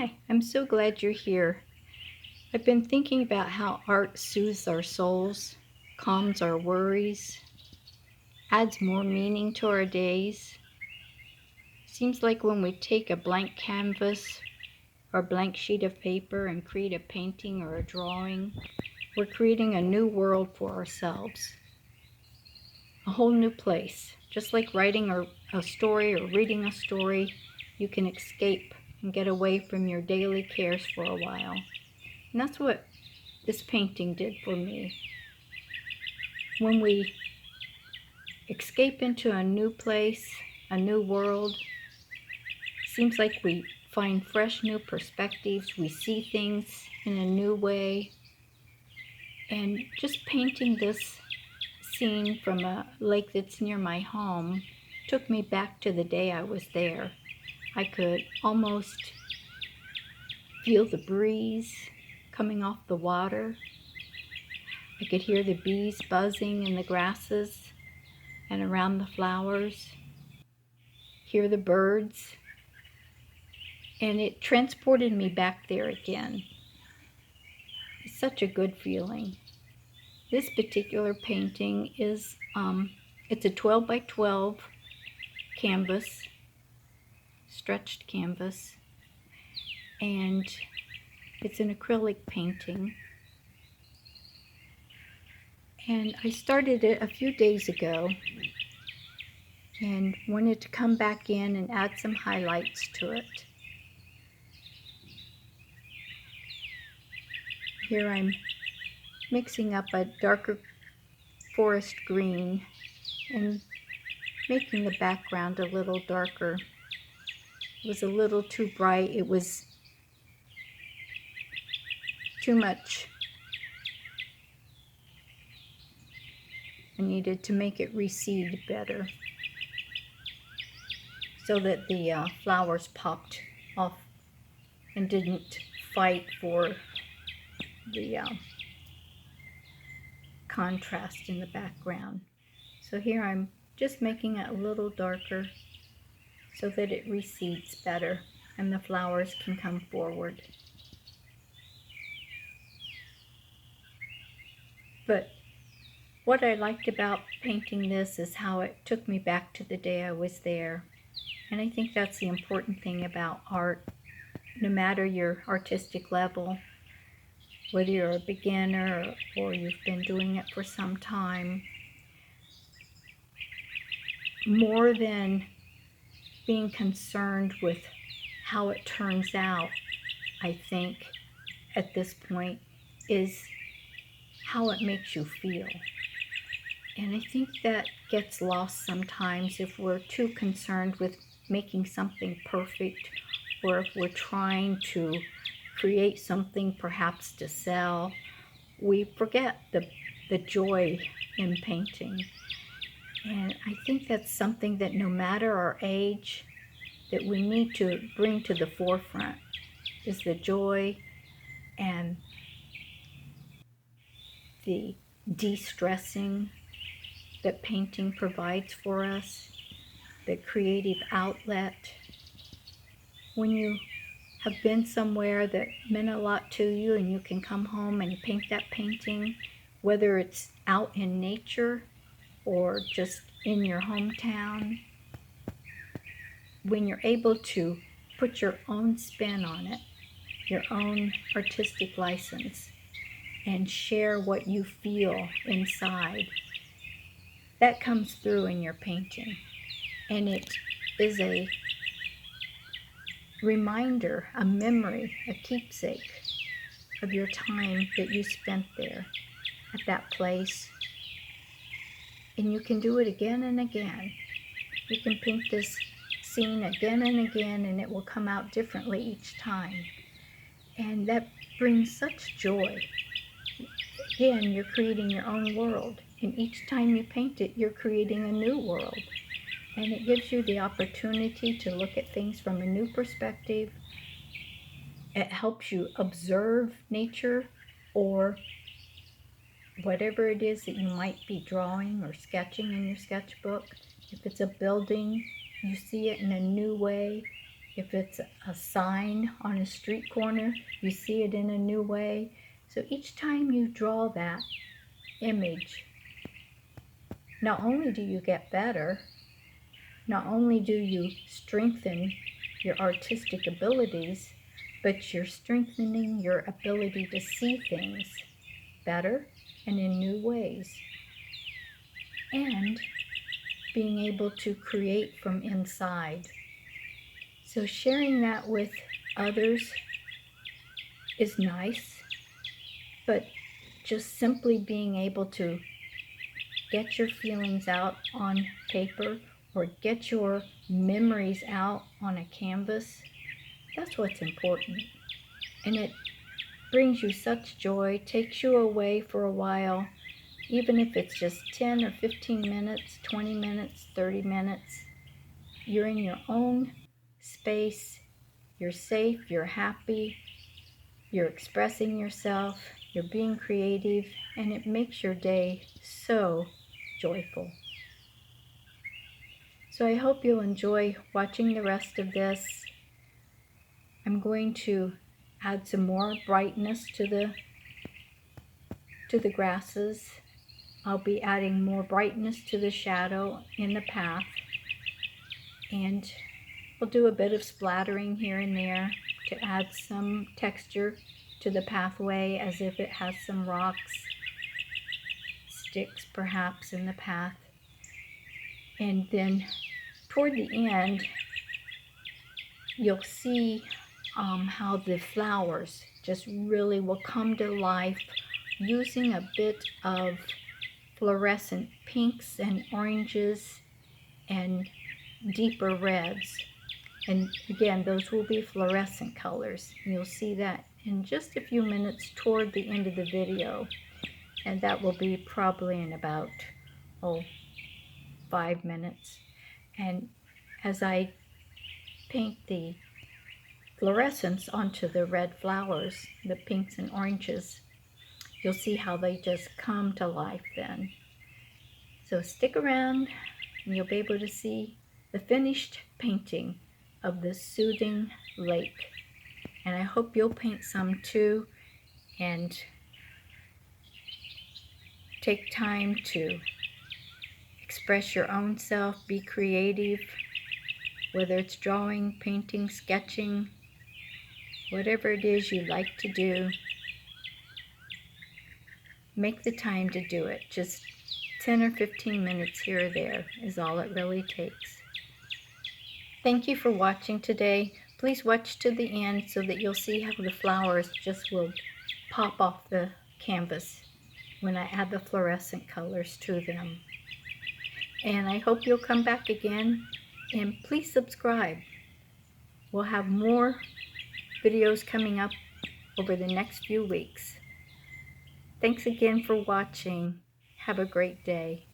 Hi, I'm so glad you're here. I've been thinking about how art soothes our souls, calms our worries, adds more meaning to our days. Seems like when we take a blank canvas or blank sheet of paper and create a painting or a drawing, we're creating a new world for ourselves, a whole new place. Just like writing a story or reading a story, you can escape and get away from your daily cares for a while. And that's what this painting did for me. When we escape into a new place, a new world, seems like we find fresh new perspectives, we see things in a new way. And just painting this scene from a lake that's near my home took me back to the day I was there. I could almost feel the breeze coming off the water. I could hear the bees buzzing in the grasses and around the flowers, hear the birds, and it transported me back there again. It's such a good feeling. This particular painting is, it's a 12 by 12 canvas, stretched canvas, and it's an acrylic painting. And I started it a few days ago and wanted to come back in and add some highlights to it. Here I'm mixing up a darker forest green and making the background a little darker. It was a little too bright. It was too much. I needed to make it recede better so that the flowers popped off and didn't fight for the contrast in the background. So here I'm just making it a little darker so that it recedes better and the flowers can come forward. But what I liked about painting this is how it took me back to the day I was there. And I think that's the important thing about art. No matter your artistic level, whether you're a beginner or you've been doing it for some time, more than being concerned with how it turns out, I think, at this point, is how it makes you feel. And I think that gets lost sometimes if we're too concerned with making something perfect, or if we're trying to create something perhaps to sell. We forget the joy in painting. And I think that's something that no matter our age, that we need to bring to the forefront, is the joy and the de-stressing that painting provides for us, the creative outlet. When you have been somewhere that meant a lot to you and you can come home and paint that painting, whether it's out in nature or just in your hometown, when you're able to put your own spin on it, your own artistic license, and share what you feel inside, that comes through in your painting. And it is a reminder, a memory, a keepsake of your time that you spent there at that place. And you can do it again and again. You can paint this scene again and again, and it will come out differently each time. And that brings such joy. Again, you're creating your own world, and each time you paint it, you're creating a new world. And it gives you the opportunity to look at things from a new perspective. It helps you observe nature or whatever it is that you might be drawing or sketching in your sketchbook. If it's a building, you see it in a new way. If it's a sign on a street corner, you see it in a new way. So each time you draw that image, not only do you get better, not only do you strengthen your artistic abilities, but you're strengthening your ability to see things better and in new ways. And being able to create from inside. So sharing that with others is nice, but just simply being able to get your feelings out on paper or get your memories out on a canvas, that's what's important. And it brings you such joy, takes you away for a while, even if it's just 10 or 15 minutes, 20 minutes, 30 minutes. You're in your own space, you're safe, you're happy, you're expressing yourself, you're being creative, and it makes your day so joyful. So I hope you'll enjoy watching the rest of this. I'm going to add some more brightness to the grasses. I'll be adding more brightness to the shadow in the path, and we'll do a bit of splattering here and there to add some texture to the pathway, as if it has some rocks, sticks perhaps in the path. And then toward the end, you'll see how the flowers just really will come to life using a bit of fluorescent pinks and oranges and deeper reds. And again, those will be fluorescent colors. You'll see that in just a few minutes toward the end of the video. And that will be probably in about, 5 minutes. And as I paint the fluorescence onto the red flowers, the pinks and oranges, you'll see how they just come to life then. So stick around and you'll be able to see the finished painting of this soothing lake. And I hope you'll paint some too, and take time to express your own self, be creative, whether it's drawing, painting, sketching, whatever it is you like to do. Make the time to do it. Just 10 or 15 minutes here or there is all it really takes. Thank you for watching today. Please watch to the end so that you'll see how the flowers just will pop off the canvas when I add the fluorescent colors to them. And I hope you'll come back again, and please subscribe. We'll have more videos coming up over the next few weeks. Thanks again for watching. Have a great day.